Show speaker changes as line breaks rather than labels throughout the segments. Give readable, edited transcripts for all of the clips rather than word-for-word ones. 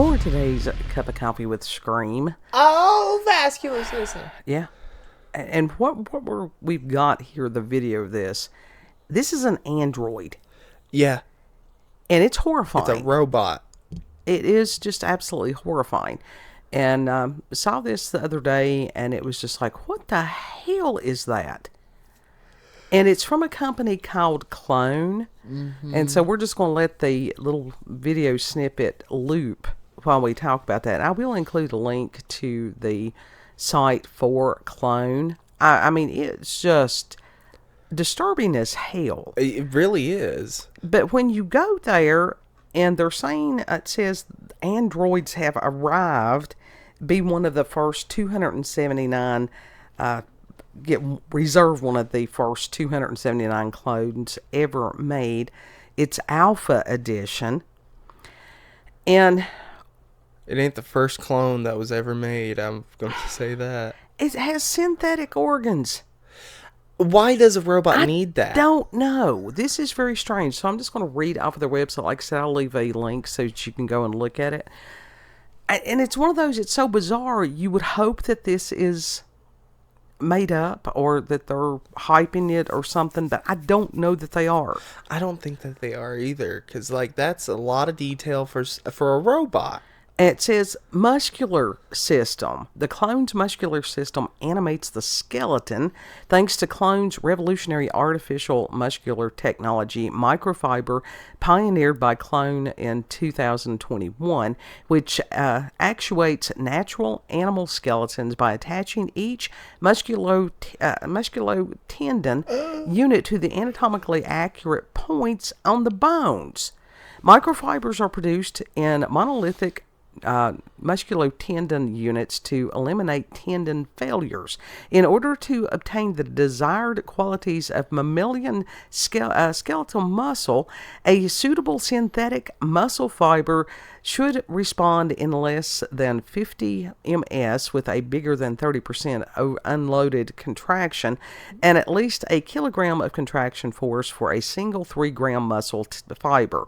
For today's cup of coffee with Scream.
Oh, vascular system.
Yeah. And we've got here, the video of this. This is an android.
Yeah.
And it's horrifying.
It's a robot.
It is just absolutely horrifying. And saw this the other day, and it was just like, what the hell is that? And it's from a company called Clone. Mm-hmm. And so we're just going to let the little video snippet loop while we talk about that. I will include a link to the site for Clone. I mean, it's just disturbing as hell.
It really is.
But when you go there, and they're saying, it says androids have arrived, be one of the first 279, reserve one of the first 279 clones ever made. It's Alpha Edition. And
it ain't the first clone that was ever made. I'm going to say that.
It has synthetic organs.
Why does a robot need that?
I don't know. This is very strange. So I'm just going to read off of their website. Like I said, I'll leave a link so that you can go and look at it. And it's one of those, it's so bizarre. You would hope that this is made up or that they're hyping it or something, but I don't know that they are.
I don't think that they are either, because like that's a lot of detail for a robot.
And it says muscular system. The clone's muscular system animates the skeleton thanks to clone's revolutionary artificial muscular technology, microfiber, pioneered by Clone in 2021, which actuates natural animal skeletons by attaching each musculotendon unit to the anatomically accurate points on the bones. Microfibers are produced in monolithic musculotendon units to eliminate tendon failures. In order to obtain the desired qualities of mammalian skeletal muscle, a suitable synthetic muscle fiber should respond in less than 50 ms with a bigger than 30% unloaded contraction and at least a kilogram of contraction force for a single 3-gram muscle fiber.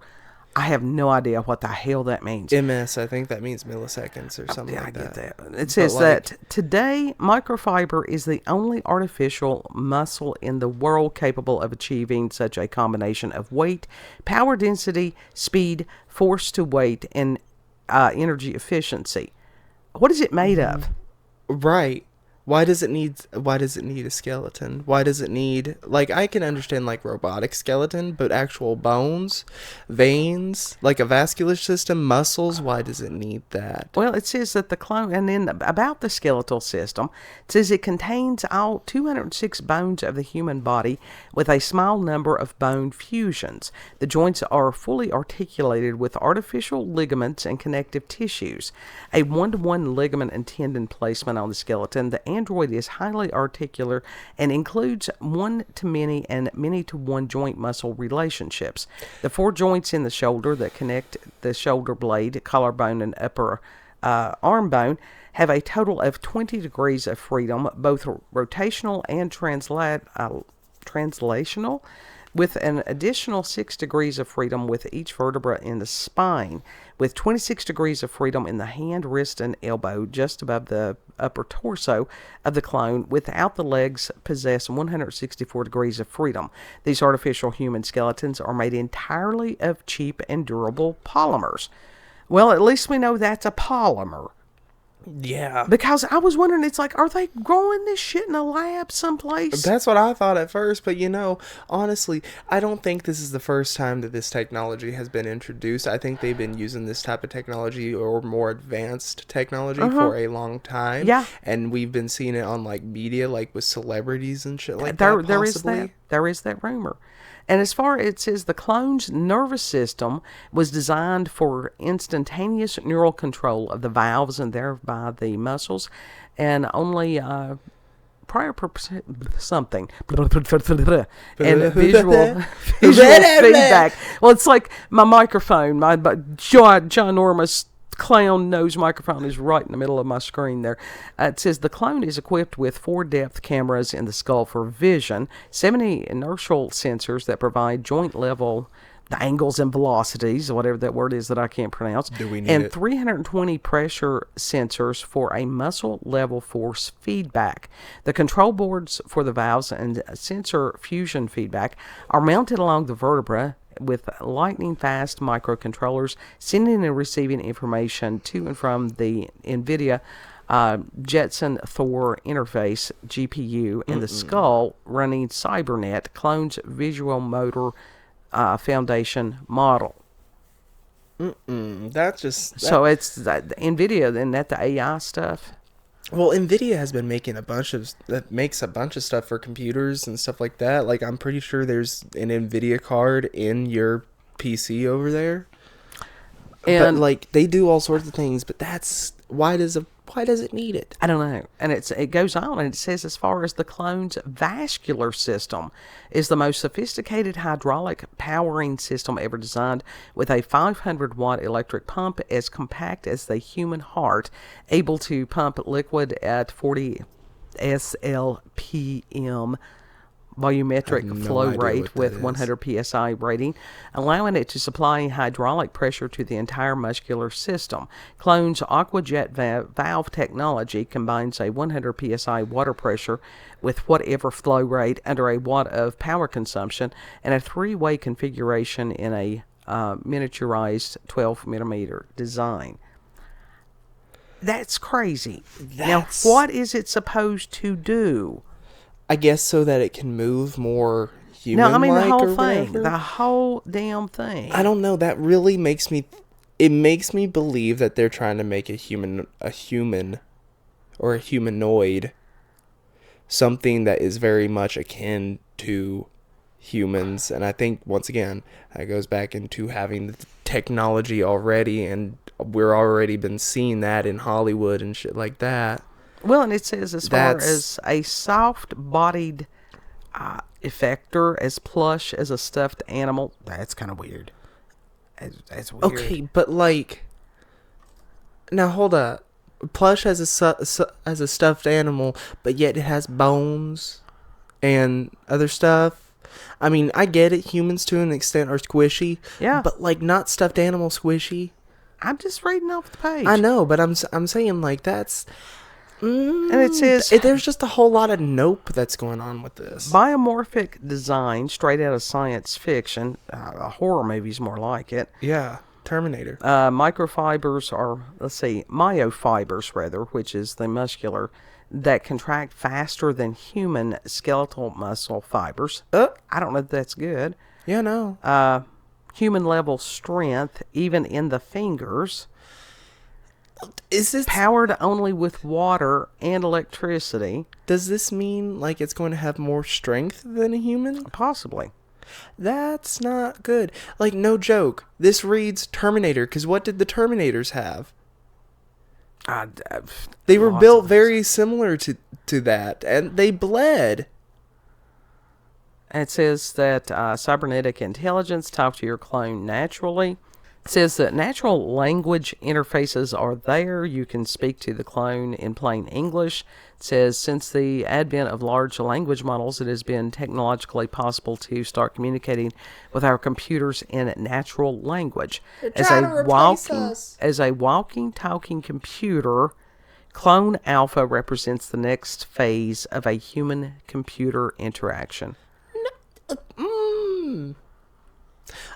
I have no idea what the hell that means.
MS, I think that means milliseconds or something like that.
I get that. It says that today, microfiber is the only artificial muscle in the world capable of achieving such a combination of weight, power density, speed, force to weight, and energy efficiency. What is it made of?
Right. Why does it need a skeleton? Why does it need, like, I can understand like robotic skeleton, but actual bones, veins, like a vascular system, muscles, why does it need that?
Well, it says that the clone, and then about the skeletal system, it says it contains all 206 bones of the human body with a small number of bone fusions. The joints are fully articulated with artificial ligaments and connective tissues. A 1-to-1 ligament and tendon placement on the skeleton. The android is highly articular and includes 1-to-many and many-to-1 joint muscle relationships. The 4 joints in the shoulder that connect the shoulder blade, collarbone, and upper arm bone have a total of 20 degrees of freedom, both rotational and translational, with an additional 6 degrees of freedom with each vertebra in the spine, with 26 degrees of freedom in the hand, wrist, and elbow just above the upper torso of the clone. Without the legs, possess 164 degrees of freedom. These artificial human skeletons are made entirely of cheap and durable polymers. Well, at least we know that's a polymer.
Yeah.
Because I was wondering, it's like, are they growing this shit in a lab someplace?
That's what I thought at first, but honestly, I don't think this is the first time that this technology has been introduced. I think they've been using this type of technology or more advanced technology for a long time.
Yeah.
And we've been seeing it on like media, like with celebrities and shit like that.
There is that rumor. And as far as it says, the clone's nervous system was designed for instantaneous neural control of the valves and thereby the muscles, and only prior something and visual feedback. Well, it's like my microphone, my ginormous clown nose microphone is right in the middle of my screen there. It says the clone is equipped with 4 depth cameras in the skull for vision, 70 inertial sensors that provide joint level the angles and velocities, whatever that word is that I can't pronounce.
Do we need
and
it?
320 pressure sensors for a muscle level force feedback. The control boards for the valves and sensor fusion feedback are mounted along the vertebra with lightning fast microcontrollers sending and receiving information to and from the NVIDIA Jetson Thor interface GPU in the skull, running CyberNet, clone's visual motor foundation model.
That's just...
So it's NVIDIA, and that the AI stuff?
Well, NVIDIA has been making makes a bunch of stuff for computers and stuff like that. Like, I'm pretty sure there's an NVIDIA card in your PC over there.
And
but, like, they do all sorts of things, but why does it need it?
I don't know. And it goes on, and it says, as far as the clone's vascular system is the most sophisticated hydraulic powering system ever designed, with a 500-watt electric pump as compact as the human heart, able to pump liquid at 40 SLPM volumetric flow rate with 100 psi rating, allowing it to supply hydraulic pressure to the entire muscular system. Clone's AquaJet valve technology combines a 100 psi water pressure with whatever flow rate under a watt of power consumption, and a three-way configuration in a miniaturized 12mm design. That's crazy. Now, what is it supposed to do?
I guess so that it can move more human-like.
No, I mean the whole
or
thing,
whatever.
the whole damn thing.
I don't know. That really makes me believe that they're trying to make a human or a humanoid something that is very much akin to humans. And I think, once again, that goes back into having the technology already, and we're already been seeing that in Hollywood and shit like that.
Well, and it says as far as a soft-bodied effector, as plush as a stuffed animal. That's kind of weird. That's weird.
Okay, but like, now hold up. Plush as a stuffed animal, but yet it has bones and other stuff. I mean, I get it. Humans to an extent are squishy.
Yeah.
But like, not stuffed animal squishy.
I'm just reading off the page.
I know, but I'm saying like that's.
And it says
there's just a whole lot of nope that's going on with this.
Biomorphic design, straight out of science fiction. A horror movie's more like it.
Yeah, Terminator.
Microfibers are, myofibers rather, which is the muscular, that contract faster than human skeletal muscle fibers. I don't know if that's good.
Yeah, no.
Human level strength, even in the fingers.
Is this
powered only with water and electricity?
Does this mean like it's going to have more strength than a human?
Possibly.
That's not good. Like, no joke. This reads Terminator, because what did the Terminators have? They were built very similar to that, and they bled.
And it says that cybernetic intelligence talk to your clone naturally. It says that natural language interfaces are there. You can speak to the clone in plain English. It says, since the advent of large language models, it has been technologically possible to start communicating with our computers in natural language. As a walking, talking computer, Clone Alpha represents the next phase of a human-computer interaction.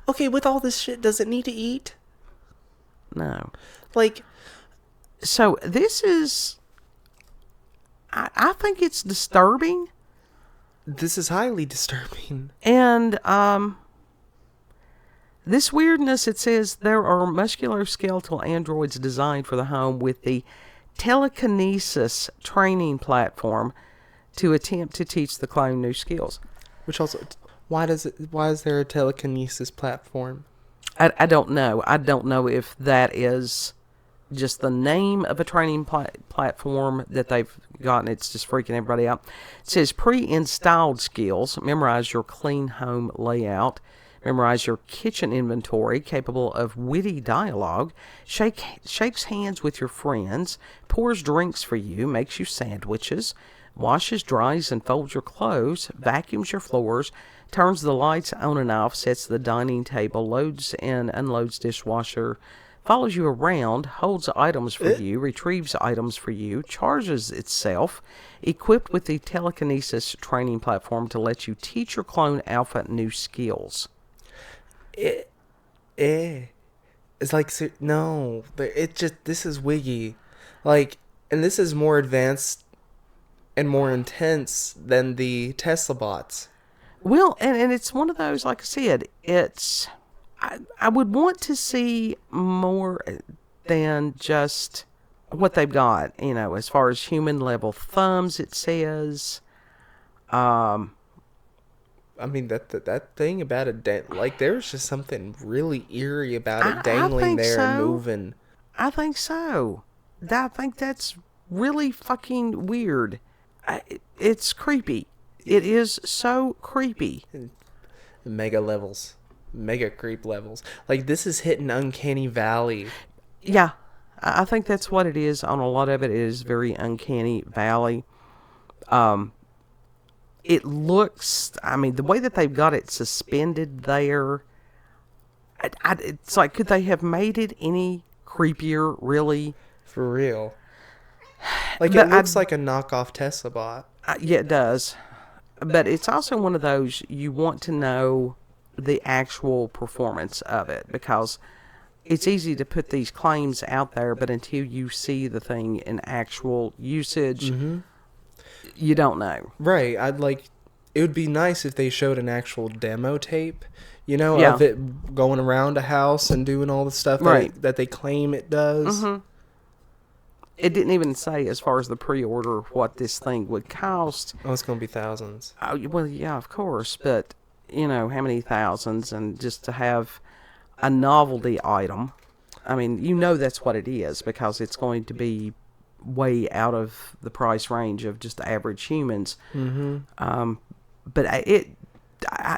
Okay, with all this shit, does it need to eat?
No.
Like,
so this is, I think it's disturbing.
This is highly disturbing.
And this weirdness, it says there are musculoskeletal androids designed for the home with the telekinesis training platform to attempt to teach the clone new skills.
Which also, why is there a telekinesis platform?
I don't know. I don't know if that is just the name of a training platform that they've gotten. It's just freaking everybody out. It says pre-installed skills. Memorize your clean home layout. Memorize your kitchen inventory, capable of witty dialogue. Shakes hands with your friends. Pours drinks for you. Makes you sandwiches. washes, dries, and folds your clothes, vacuums your floors, turns the lights on and off, sets the dining table, loads and unloads dishwasher, follows you around, holds items for you, retrieves items for you, charges itself, equipped with the telekinesis training platform to let you teach your clone Alpha new skills.
It's like, no, this is wiggy. Like, and this is more advanced and more intense than the Tesla bots.
Well, and it's one of those, like I said, I would want to see more than just what they've got, as far as human level thumbs, it says.
I mean, that thing about it, like, there's just something really eerie about it dangling there and moving.
I think so. I think that's really fucking weird. It's creepy. It is so creepy.
Mega creep levels. Like, this is hitting Uncanny Valley.
Yeah, I think that's what it is. On a lot of it, it is very Uncanny Valley. It looks, the way that they've got it suspended there, it's like, could they have made it any creepier, really?
For real. Like, it looks like a knockoff Tesla bot.
Yeah, it does. But it's also one of those, you want to know the actual performance of it, because it's easy to put these claims out there, but until you see the thing in actual usage, you don't know.
Right. It would be nice if they showed an actual demo tape, of it going around a house and doing all the stuff that they claim it does.
Mm-hmm. It didn't even say, as far as the pre-order, what this thing would cost.
Oh, it's going to be thousands.
Well, yeah, of course, but, how many thousands, and just to have a novelty item, that's what it is, because it's going to be way out of the price range of just average humans.
Mm-hmm.
But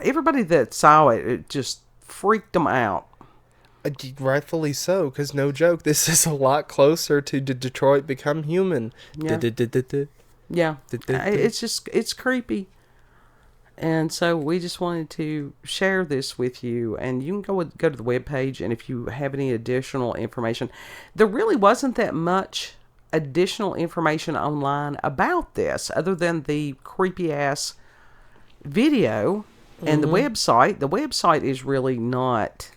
everybody that saw it, it just freaked them out.
Rightfully so, because no joke, this is a lot closer to Detroit Become Human.
Yeah. Yeah. It's creepy. And so we just wanted to share this with you, and you can go to the webpage, and if you have any additional information, there really wasn't that much additional information online about this, other than the creepy ass video and the website. The website is really not...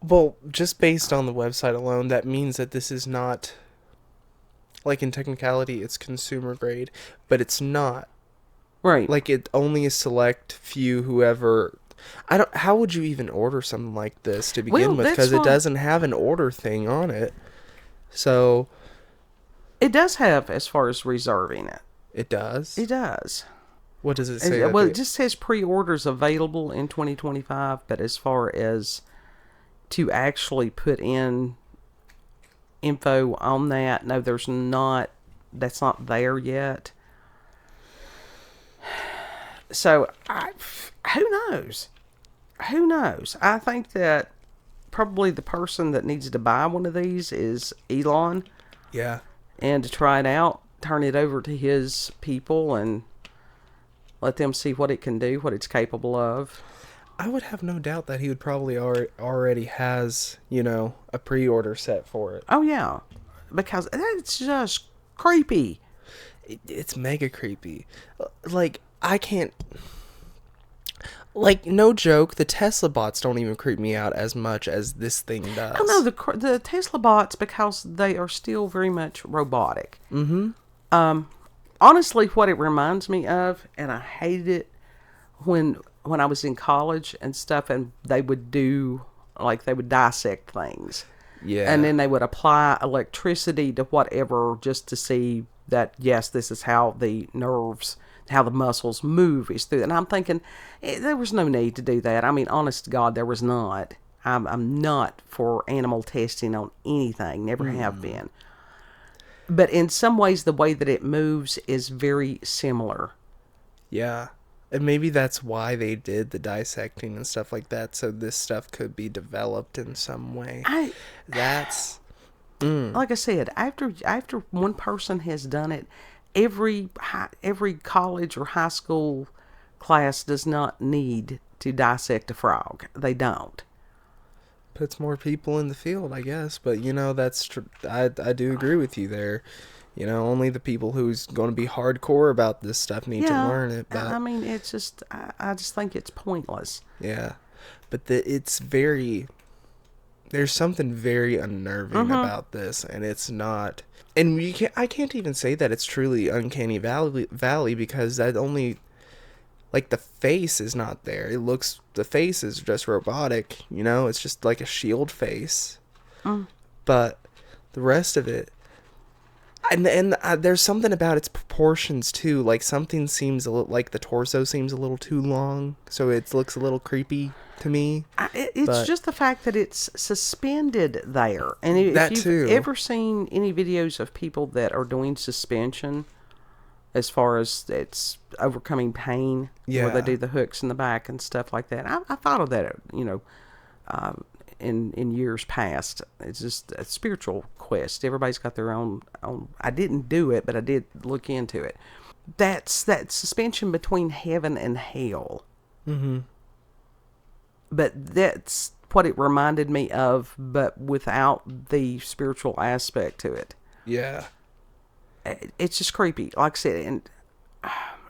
Well, just based on the website alone, that means that this is not, like, in technicality, it's consumer grade, but it's not.
Right.
Like, it only a select few whoever... How would you even order something like this to begin with? Because it doesn't have an order thing on it. So...
It does have, as far as reserving it.
It does?
It does.
What does it say?
Well, it just says pre-orders available in 2025, but as far as to actually put in info on that, no, there's not. That's not there yet. So, who knows? Who knows? I think that probably the person that needs to buy one of these is Elon.
Yeah.
And to try it out, turn it over to his people and let them see what it can do, what it's capable of.
I would have no doubt that he would probably already has, a pre-order set for it.
Oh, yeah. Because that's just creepy.
It's mega creepy. Like, I can't... Like, no joke, the Tesla bots don't even creep me out as much as this thing does.
Oh, no, the Tesla bots, because they are still very much robotic.
Mm-hmm.
Honestly, what it reminds me of, and I hated it when I was in college and stuff, and they would they would dissect things.
Yeah.
And then they would apply electricity to whatever just to see that, yes, this is how the nerves, how the muscles move is through. And I'm thinking, there was no need to do that. Honest to God, there was not. I'm not for animal testing on anything. Never have been. But in some ways, the way that it moves is very similar.
Yeah. And maybe that's why they did the dissecting and stuff like that, so this stuff could be developed in some way.
Like I said, after one person has done it, every college or high school class does not need to dissect a frog. They don't.
Puts more people in the field, I guess. But, that's I do agree with you there. Only the people who's going to be hardcore about this stuff need to learn it. But
I mean, it's just, I just think it's pointless.
Yeah. But there's something very unnerving about this, and it's not, and I can't even say that it's truly uncanny valley because that only, like, the face is not there. The face is just robotic, it's just like a shield face. But the rest of it, and there's something about its proportions too. Like, something seems like the torso seems a little too long, so it looks a little creepy to me.
It's just the fact that it's suspended there. And if you've ever seen any videos of people that are doing suspension, as far as it's overcoming pain, where they do the hooks in the back and stuff like that, I thought of that, in years past. It's just a spiritual quest. Everybody's got their own. I didn't do it, but I did look into it. That's that suspension between heaven and hell. But that's what it reminded me of, but without the spiritual aspect to it.
Yeah.
It's just creepy. Like I said, and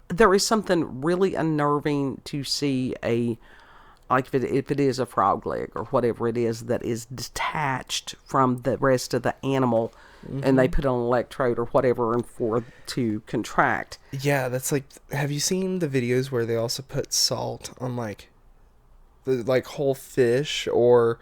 there is something really unnerving to see if it is a frog leg or whatever it is that is detached from the rest of the animal, and they put on an electrode or whatever and for to contract.
Yeah, that's like, have you seen the videos where they also put salt on the whole fish or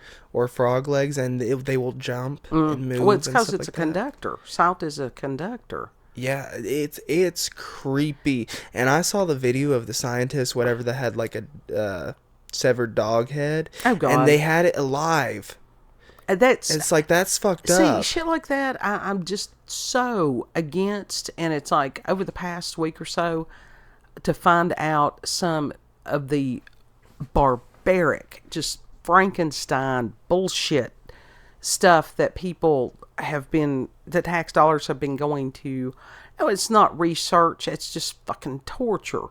frog legs, and they will jump and move?
Well, it's because it's a conductor. Salt is a conductor.
Yeah, it's creepy. And I saw the video of the scientists, whatever, that had like a severed dog head.
Oh, God.
And they had it alive. It's like, that's fucked up.
See, shit like that, I'm just so against. And it's like, over the past week or so, to find out some of the barbaric, just Frankenstein bullshit stuff that people the tax dollars have been going to. No, it's not research. It's just fucking torture.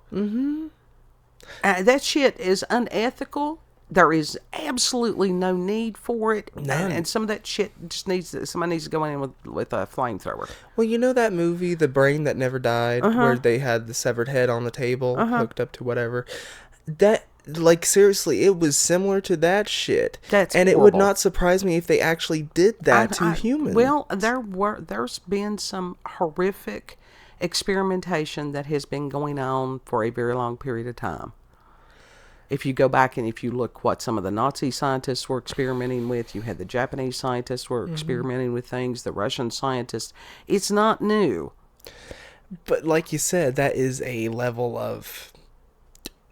That shit is unethical. There is absolutely no need for it.
None.
And some of that shit just somebody needs to go in with a flamethrower.
Well, that movie, The Brain That Never Died, where they had the severed head on the table, hooked up to whatever. That, like, seriously, it was similar to that shit.
That's
and
horrible.
It would not surprise me if they actually did that to humans.
Well, there's been some horrific experimentation that has been going on for a very long period of time. If you go back and if you look what some of the Nazi scientists were experimenting with, you had the Japanese scientists were experimenting with things, the Russian scientists. It's not new.
But like you said, that is a level of,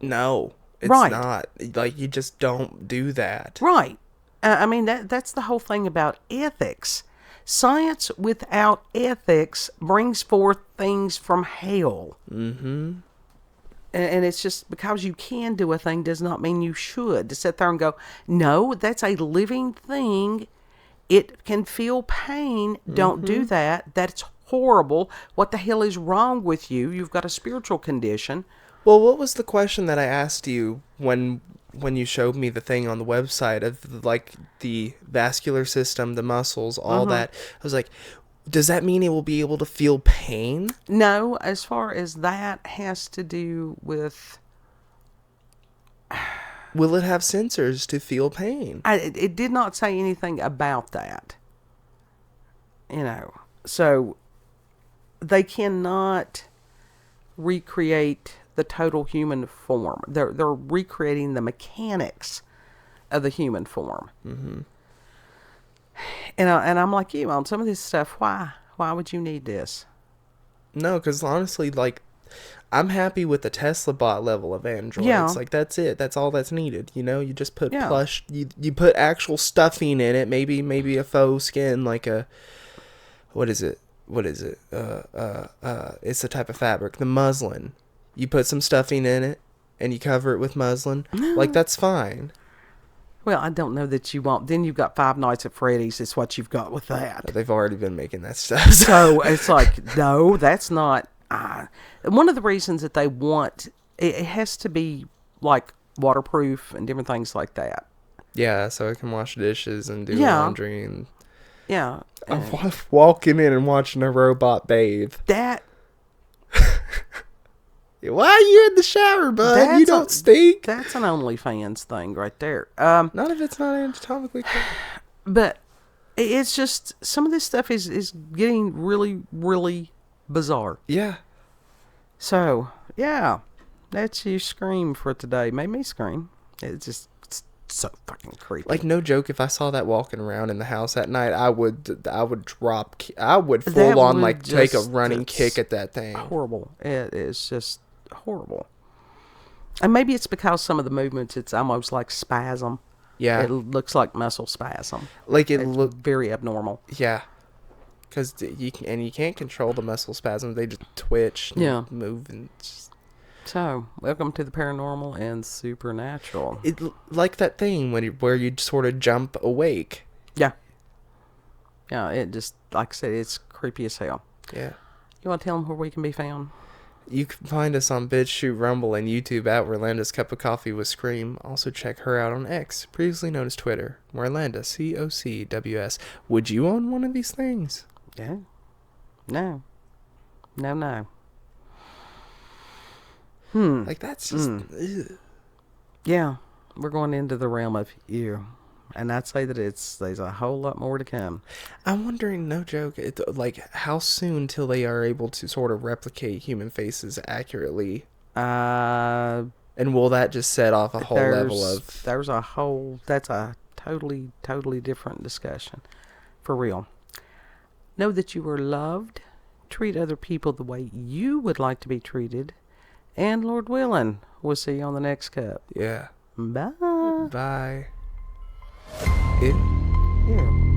no, it's not. Like, you just don't do that.
Right. I mean, that's the whole thing about ethics. Science without ethics brings forth things from hell. And it's just because you can do a thing does not mean you should. To sit there and go, no, that's a living thing. It can feel pain. Don't do that. That's horrible. What the hell is wrong with you? You've got a spiritual condition.
Well, what was the question that I asked you when you showed me the thing on the website of, like, the vascular system, the muscles, all that? I was like, does that mean it will be able to feel pain?
No, as far as that has to do with...
Will it have sensors to feel pain?
It did not say anything about that. So they cannot recreate the total human form. They're recreating the mechanics of the human form. And I'm like you on some of this stuff. Why would you need this?
No, because honestly, like, I'm happy with the Tesla bot level of Android.
Yeah.
It's like, that's it. That's all that's needed. You just put plush. You put actual stuffing in it. Maybe a faux skin, like a, what is it? It's a type of fabric, the muslin. You put some stuffing in it, and you cover it with muslin. Like, that's fine.
Well, I don't know that you won't. Then you've got Five Nights at Freddy's. It's what you've got with that.
They've already been making that stuff.
So it's like, no, that's not. One of the reasons that they want it has to be like waterproof and different things like that.
Yeah, so I can wash dishes and do
Yeah.
laundry and
Yeah,
I'm walking in and watching a robot bathe.
that
Why are you in the shower, bud? You don't stink.
that's an OnlyFans thing right there.
None of it's not anatomically correct.
But it's just some of this stuff is getting really, really bizarre.
Yeah.
So yeah, that's your scream for today. Made me scream. It's so fucking creepy.
Like, no joke, if I saw that walking around in the house at night, I would drop, I would
That
full on,
would
like, take a
just-
running
it's
kick at that thing.
horrible. It is just horrible. And maybe it's because some of the movements, it's almost like spasm.
Yeah.
It looks like muscle spasm.
Like, it
It's
looked,
very abnormal.
yeah. Because you can't control the muscle spasms. They just twitch and
Yeah.
move and just...
So, welcome to the paranormal and supernatural.
Like that thing where you sort of jump awake.
Yeah. Yeah, it just, like I said, it's creepy as hell.
Yeah.
You want to tell them where we can be found?
You can find us on BitChute, Rumble, and YouTube at Orlando's Cup of Coffee with Scream. Also check her out on X, previously known as Twitter, Orlando, COCWS. Would you own one of these things?
Yeah. No. No.
Like, that's just... Ugh.
Yeah. We're going into the realm of you. And I'd say that there's a whole lot more to come.
I'm wondering, no joke, like, how soon till they are able to sort of replicate human faces accurately? And will that just set off a whole level of...
That's a totally different discussion. For real. Know that you are loved. Treat other people the way you would like to be treated. And Lord willing, we'll see you on the next cup.
Yeah.
Bye.
Bye.
Yeah.